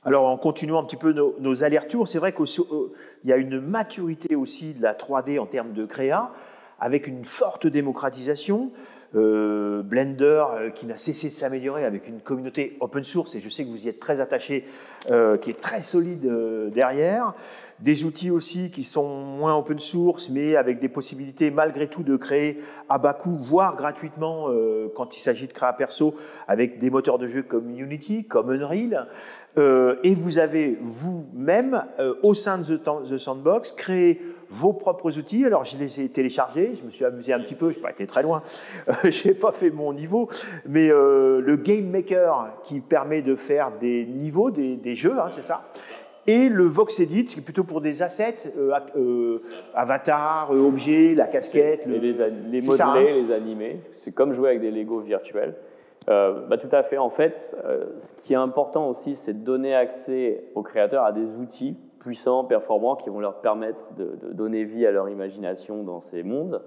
Alors, en continuant un petit peu nos allers-retours, c'est vrai qu'il y a une maturité aussi de la 3D en termes de créa, avec une forte démocratisation. Blender qui n'a cessé de s'améliorer avec une communauté open source, et je sais que vous y êtes très attaché, qui est très solide derrière. Des outils aussi qui sont moins open source, mais avec des possibilités malgré tout de créer à bas coût, voire gratuitement quand il s'agit de créa perso, avec des moteurs de jeu comme Unity, comme Unreal. Et vous avez vous-même, au sein de The Sandbox, créé vos propres outils. Alors, je les ai téléchargés, je me suis amusé un petit peu, je n'ai pas été très loin, je n'ai pas fait mon niveau, mais le Game Maker qui permet de faire des niveaux, des jeux, hein, c'est ça. Et le Voxedit, qui est plutôt pour des assets, avatars, objets, la casquette. Les modeler, les animer. C'est comme jouer avec des Lego virtuels. Tout à fait. En fait, ce qui est important aussi, c'est de donner accès aux créateurs à des outils puissants, performants, qui vont leur permettre de donner vie à leur imagination dans ces mondes.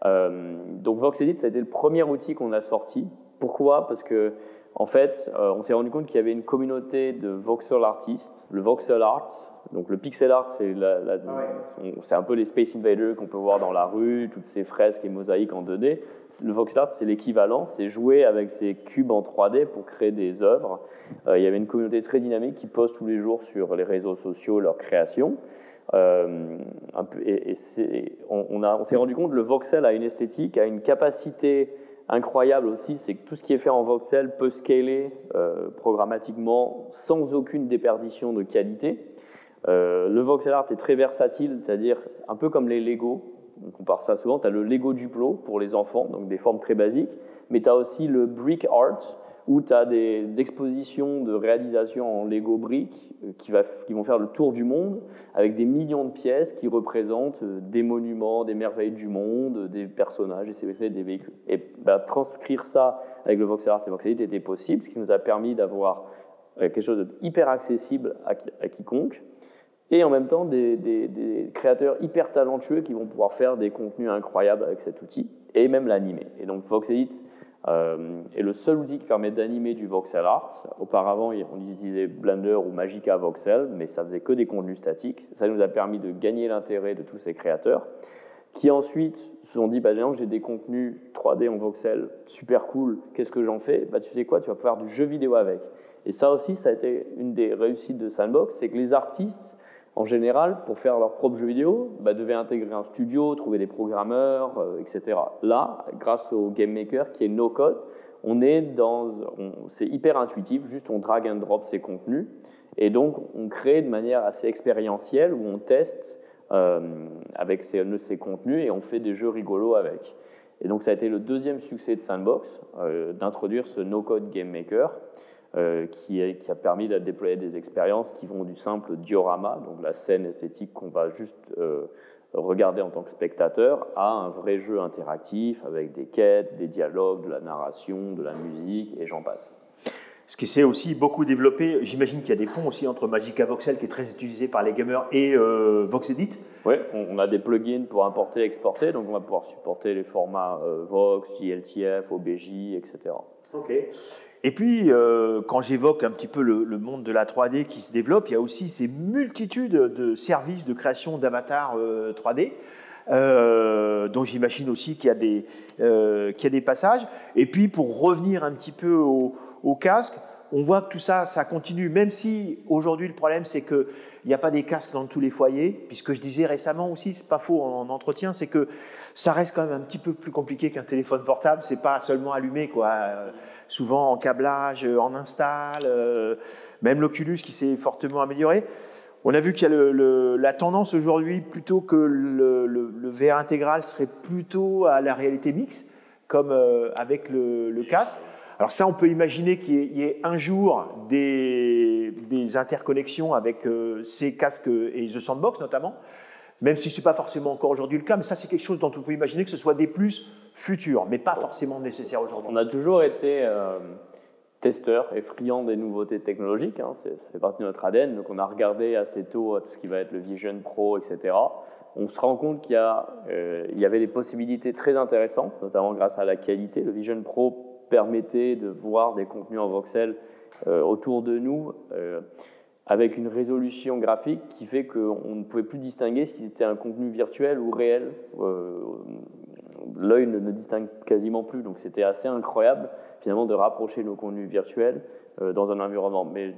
Donc Voxedit, ça a été le premier outil qu'on a sorti. Pourquoi? Parce que en fait, on s'est rendu compte qu'il y avait une communauté de voxel artistes. Le voxel art, donc le pixel art, c'est un peu les Space Invaders qu'on peut voir dans la rue, toutes ces fresques et mosaïques en 2D. Le voxel art, c'est l'équivalent, c'est jouer avec ces cubes en 3D pour créer des œuvres. Il y avait une communauté très dynamique qui poste tous les jours sur les réseaux sociaux leurs créations. On s'est rendu compte que le voxel a une esthétique, a une capacité incroyable aussi, c'est que tout ce qui est fait en voxel peut scaler programmatiquement sans aucune déperdition de qualité. Le voxel art est très versatile, c'est-à-dire un peu comme les Lego. On compare ça souvent, tu as le Lego Duplo pour les enfants, donc des formes très basiques, mais tu as aussi le brick art, où tu as des expositions de réalisation en Lego briques qui vont faire le tour du monde, avec des millions de pièces qui représentent des monuments, des merveilles du monde, des personnages, des véhicules. Et transcrire ça avec le voxel art et Voxedit était possible, ce qui nous a permis d'avoir quelque chose d'hyper accessible à quiconque, et en même temps des créateurs hyper talentueux qui vont pouvoir faire des contenus incroyables avec cet outil, et même l'animer. Et donc Voxedit est le seul outil qui permet d'animer du voxel art. Auparavant, on utilisait Blender ou Magica Voxel, mais ça faisait que des contenus statiques. Ça nous a permis de gagner l'intérêt de tous ces créateurs, qui ensuite se sont dit, j'ai des contenus 3D en voxel, super cool, qu'est-ce que j'en fais? Tu sais quoi, tu vas pouvoir faire du jeu vidéo avec. Et ça aussi, ça a été une des réussites de Sandbox, c'est que les artistes, en général, pour faire leur propre jeu vidéo, devaient intégrer un studio, trouver des programmeurs, etc. Là, grâce au Game Maker, qui est no-code, c'est hyper intuitif, juste on drag and drop ces contenus, et donc on crée de manière assez expérientielle, où on teste avec ces contenus, et on fait des jeux rigolos avec. Et donc ça a été le deuxième succès de Sandbox, d'introduire ce no-code Game Maker, qui a permis de déployer des expériences qui vont du simple diorama, donc la scène esthétique qu'on va juste regarder en tant que spectateur, à un vrai jeu interactif avec des quêtes, des dialogues, de la narration, de la musique, et j'en passe. Ce qui s'est aussi beaucoup développé, j'imagine qu'il y a des ponts aussi entre Magica Voxel, qui est très utilisé par les gamers, et Voxedit. Oui, on a des plugins pour importer et exporter, donc on va pouvoir supporter les formats Vox, JLTF, OBJ, etc. Ok. Et puis, quand j'évoque un petit peu le monde de la 3D qui se développe, il y a aussi ces multitudes de services de création d'avatars 3D, dont j'imagine aussi qu'il y a des passages. Et puis, pour revenir un petit peu au casque, on voit que tout ça, ça continue, même si aujourd'hui le problème c'est qu'il n'y a pas des casques dans tous les foyers, puisque je disais récemment aussi, c'est pas faux en entretien, c'est que ça reste quand même un petit peu plus compliqué qu'un téléphone portable, c'est pas seulement allumé, quoi. Souvent en câblage, en install, même l'Oculus qui s'est fortement amélioré. On a vu qu'il y a la tendance aujourd'hui, plutôt que le VR intégral, serait plutôt à la réalité mixte, comme avec le casque. Alors ça, on peut imaginer qu'il y ait un jour des interconnexions avec ces casques et The Sandbox notamment, même si ce n'est pas forcément encore aujourd'hui le cas, mais ça c'est quelque chose dont on peut imaginer que ce soit des plus futurs, mais pas forcément nécessaires aujourd'hui. On a toujours été testeurs et friands des nouveautés technologiques, hein, ça fait partie de notre ADN, donc on a regardé assez tôt tout ce qui va être le Vision Pro, etc. On se rend compte qu'il y avait des possibilités très intéressantes, notamment grâce à la qualité. Le Vision Pro permettait de voir des contenus en voxel autour de nous avec une résolution graphique qui fait qu'on ne pouvait plus distinguer si c'était un contenu virtuel ou réel. L'œil ne distingue quasiment plus, donc c'était assez incroyable finalement de rapprocher nos contenus virtuels dans un environnement. Mais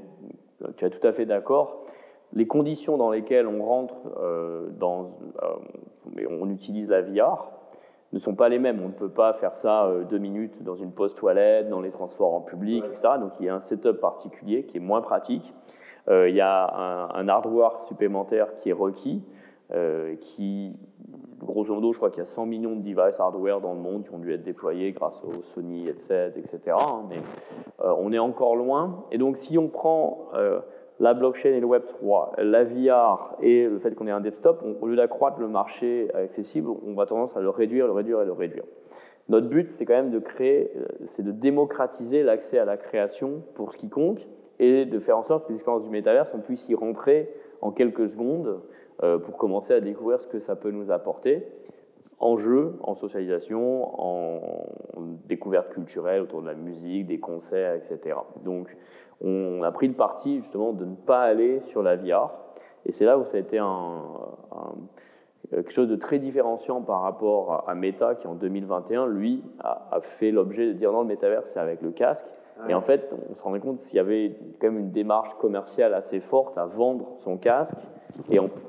tu es tout à fait d'accord, les conditions dans lesquelles on rentre, on utilise la VR, ne sont pas les mêmes. On ne peut pas faire ça 2 minutes dans une pause toilette, dans les transports en public, etc. Donc il y a un setup particulier qui est moins pratique. Il y a un hardware supplémentaire qui est requis, grosso modo, je crois qu'il y a 100 millions de devices hardware dans le monde qui ont dû être déployés grâce au Sony headset, etc. Mais on est encore loin. Et donc si on prend la blockchain et le Web3, la VR et le fait qu'on ait un desktop, au lieu d'accroître le marché accessible, on va tendance à le réduire. Notre but, c'est quand même c'est de démocratiser l'accès à la création pour quiconque et de faire en sorte que l'expérience du métaverse, on puisse y rentrer en quelques secondes pour commencer à découvrir ce que ça peut nous apporter en jeu, en socialisation, en découverte culturelle autour de la musique, des concerts, etc. Donc, on a pris le parti justement de ne pas aller sur la VR, et c'est là où ça a été quelque chose de très différenciant par rapport à Meta, qui en 2021, lui, a fait l'objet de dire non, le métaverse, c'est avec le casque. Et en fait, on se rendait compte qu'il y avait quand même une démarche commerciale assez forte à vendre son casque,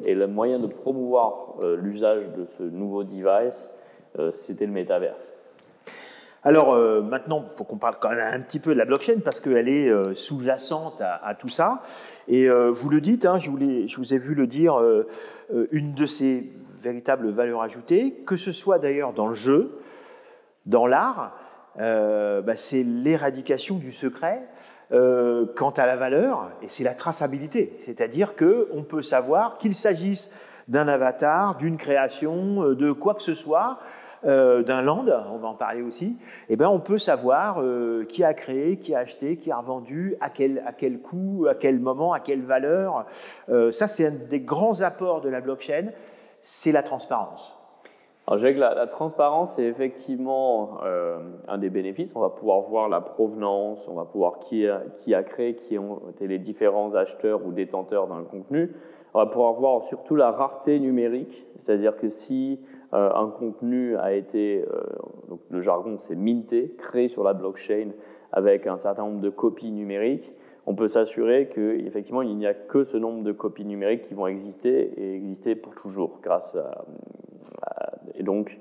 et le moyen de promouvoir l'usage de ce nouveau device, c'était le métaverse. Alors maintenant, il faut qu'on parle quand même un petit peu de la blockchain parce qu'elle est sous-jacente à tout ça. Et vous le dites, hein, je vous ai vu le dire, une de ses véritables valeurs ajoutées, que ce soit d'ailleurs dans le jeu, dans l'art, c'est l'éradication du secret quant à la valeur, et c'est la traçabilité. C'est-à-dire qu'on peut savoir qu'il s'agisse d'un avatar, d'une création, de quoi que ce soit, d'un land, on va en parler aussi, on peut savoir qui a créé, qui a acheté, qui a revendu, à quel coût, à quel moment, à quelle valeur. Ça, c'est un des grands apports de la blockchain, c'est la transparence. Alors, je dirais que la transparence est effectivement un des bénéfices. On va pouvoir voir la provenance, on va pouvoir qui a créé, qui ont été les différents acheteurs ou détenteurs d'un contenu. On va pouvoir voir surtout la rareté numérique, c'est-à-dire que si un contenu a été, donc le jargon c'est minté, créé sur la blockchain avec un certain nombre de copies numériques, on peut s'assurer qu'effectivement il n'y a que ce nombre de copies numériques qui vont exister et exister pour toujours et donc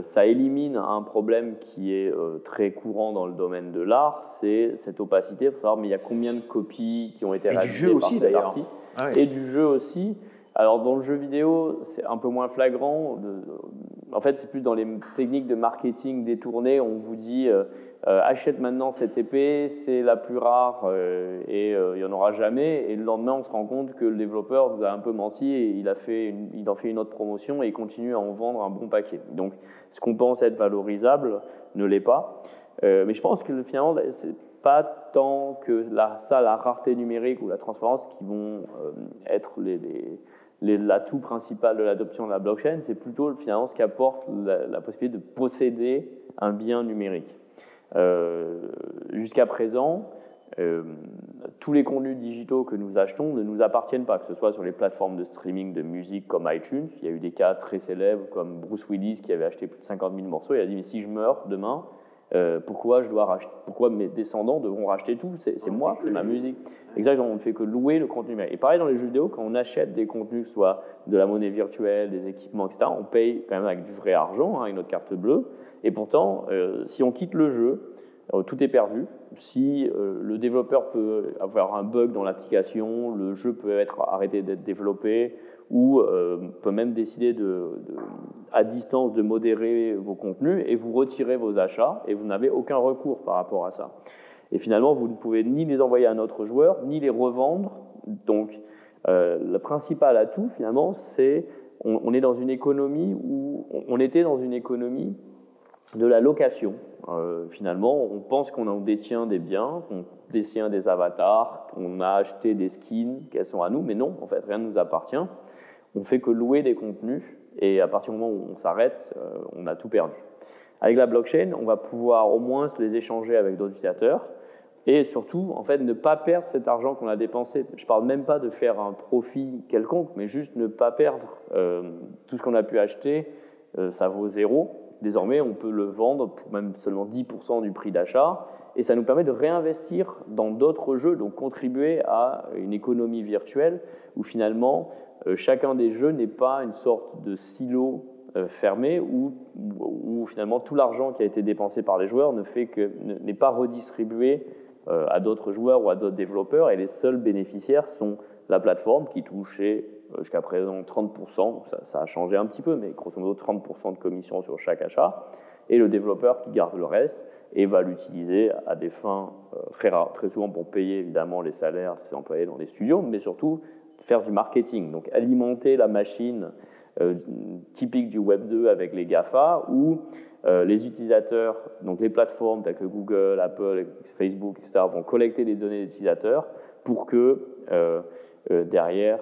ça élimine un problème qui est très courant dans le domaine de l'art, c'est cette opacité pour savoir mais il y a combien de copies qui ont été réalisées par cet artiste. Ah oui. Et du jeu aussi. Alors dans le jeu vidéo, c'est un peu moins flagrant. En fait, c'est plus dans les techniques de marketing détournées. On vous dit achète maintenant cette épée, c'est la plus rare et il n'y en aura jamais. Et le lendemain, on se rend compte que le développeur vous a un peu menti et il en fait une autre promotion et il continue à en vendre un bon paquet. Donc, ce qu'on pense être valorisable ne l'est pas. Mais je pense que finalement, c'est pas tant que la rareté numérique ou la transparence qui vont être l'atout principal de l'adoption de la blockchain, c'est plutôt finalement ce qu'apporte la possibilité de posséder un bien numérique. Jusqu'à présent, tous les contenus digitaux que nous achetons ne nous appartiennent pas, que ce soit sur les plateformes de streaming de musique comme iTunes. Il y a eu des cas très célèbres comme Bruce Willis qui avait acheté plus de 50 000 morceaux. Il a dit mais si je meurs demain, pourquoi mes descendants devront racheter tout? C'est moi, c'est ma musique. Exactement, on ne fait que louer le contenu. Et pareil dans les jeux vidéo, quand on achète des contenus, soit de la monnaie virtuelle, des équipements, etc., on paye quand même avec du vrai argent, avec notre carte bleue. Et pourtant, si on quitte le jeu, tout est perdu. Si le développeur peut avoir un bug dans l'application, le jeu peut être arrêté d'être développé, ou peut même décider à distance de modérer vos contenus et vous retirer vos achats et vous n'avez aucun recours par rapport à ça. Et finalement, vous ne pouvez ni les envoyer à un autre joueur, ni les revendre. Donc, le principal atout, finalement, c'est on est dans une économie où on était dans une économie de la location. Finalement, on pense qu'on en détient des biens, qu'on détient des avatars, qu'on a acheté des skins, qu'elles sont à nous, mais non, en fait, rien ne nous appartient. On fait que louer des contenus, et à partir du moment où on s'arrête, on a tout perdu. Avec la blockchain, on va pouvoir au moins se les échanger avec d'autres utilisateurs, Et surtout, en fait, ne pas perdre cet argent qu'on a dépensé. Je ne parle même pas de faire un profit quelconque, mais juste ne pas perdre tout ce qu'on a pu acheter, ça vaut 0. Désormais, on peut le vendre pour même seulement 10% du prix d'achat, et ça nous permet de réinvestir dans d'autres jeux, donc contribuer à une économie virtuelle où finalement, chacun des jeux n'est pas une sorte de silo fermé où finalement tout l'argent qui a été dépensé par les joueurs n'est pas redistribué à d'autres joueurs ou à d'autres développeurs, et les seuls bénéficiaires sont la plateforme qui touchait jusqu'à présent 30%, ça a changé un petit peu, mais grosso modo 30% de commission sur chaque achat, et le développeur qui garde le reste et va l'utiliser à des fins très souvent pour payer évidemment les salaires de ses employés dans les studios, mais surtout faire du marketing, donc alimenter la machine typique du Web 2 avec les GAFA, où les utilisateurs, donc les plateformes telles que Google, Apple, Facebook, etc., vont collecter les données des utilisateurs pour que derrière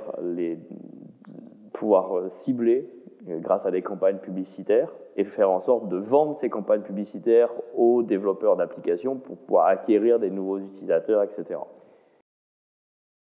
pouvoir cibler grâce à des campagnes publicitaires et faire en sorte de vendre ces campagnes publicitaires aux développeurs d'applications pour pouvoir acquérir des nouveaux utilisateurs, etc.